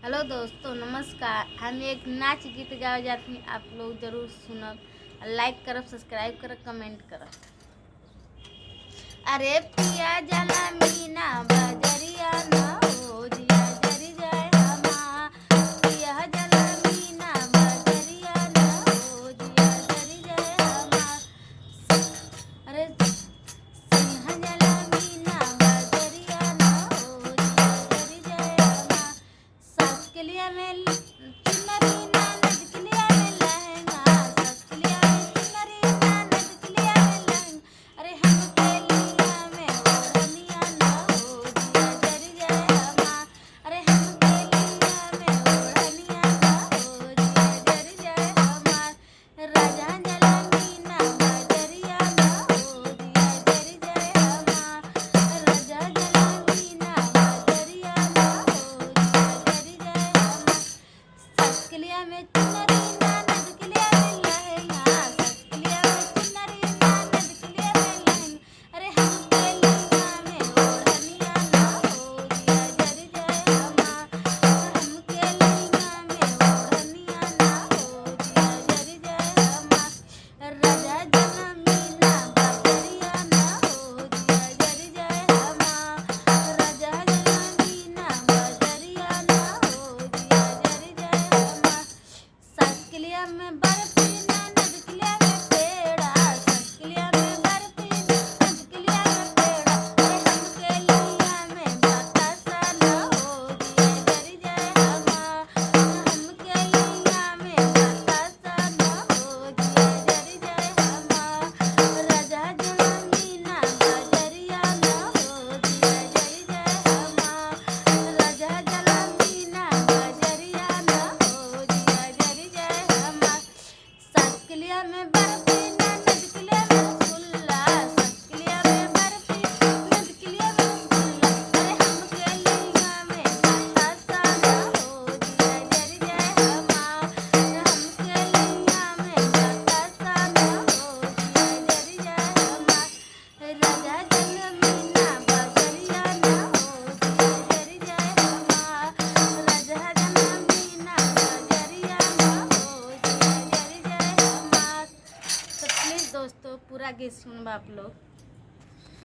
Hello दोस्तों, नमस्कार। हम एक नाच गीत गावे जाते हैं, आप लोग जरूर सुनब, लाइक करब, सब्सक्राइब करब, कमेंट करब। अरे पिया जला मीना बजरिया ना हो जिया जरी जाए हमा। पिया जला मीना बजरिया ना हो जिया जरी जाए हमा। अरे सिंह जला मीना बजरिया ना हो जिया जरी जाए हमा। सास के लिए मैं चुनरी ननद के लिए मैं लहंगा। सास के लिए मैं चुनरी ननद के लिए मैं लहंगा। अरे हम के लिए मैं ओढ़निया ना हो जिया जरी जाए हमा। अरे हम के लिए मैं ओढ़निया ना हो जिया जरी जाए हमा। राजा जला मीना बजरिया ना हो जिया जरी जाए हमा। राजा जला मीना बजरिया ना हो जिया जरी जाए हमा। सास के लिए मैं चुनरी ननद के लिए मैं लहंगा। सास के लिए मैं चुनरी ननद के लिए मैं लहंगा। अरे हम के लिए मैं ओढ़निया ना हो जिया जरी जाए हमा। हम के लिए मैं ओढ़निया ना हो जिया जरी जाए हमा। राजा जना मीना बजरिया ना हो जिया जरी जाए हमा। राजा जना मीना बजरिया ना हो जिया जरी जाए हमा। सास के लिए मैं बर्फी ननद के लिए मैं पेड़ा। सास के लिए मैं बर्फी ननद के लिए मैं पेड़ा। अरे हम के लिए मैं बतासा ना हो जिया जरी जाए हमा। हम के लिए मैं बतासा ना हो जिया जरी जाए हमा। राजा जना मीना बजरिया ना हो जिया जरी जाए हमा। राजा जना मीना बजरिया ना हो जिया जरी जाए हमा। सास के लिए मैं बर्फी ननद के लिए मैं रसगुल्ला। सास के लिए मैं बर्फी ननद के लिए मैं रसगुल्ला। अरे हम के लिए मैं बतासा ना हो जिया जरी जाए हमा। हम के लिए मैं बतासा ना हो जिया जरी जाए हमा। राजा जन मीना बजरिया ना हो जिया जरी जाए हमा। राजा जन मीना बजरिया ना हो जिया जरी जाए हमा। तो प्लीज़ दोस्तों, पूरा गीत सुनबा आप लोग।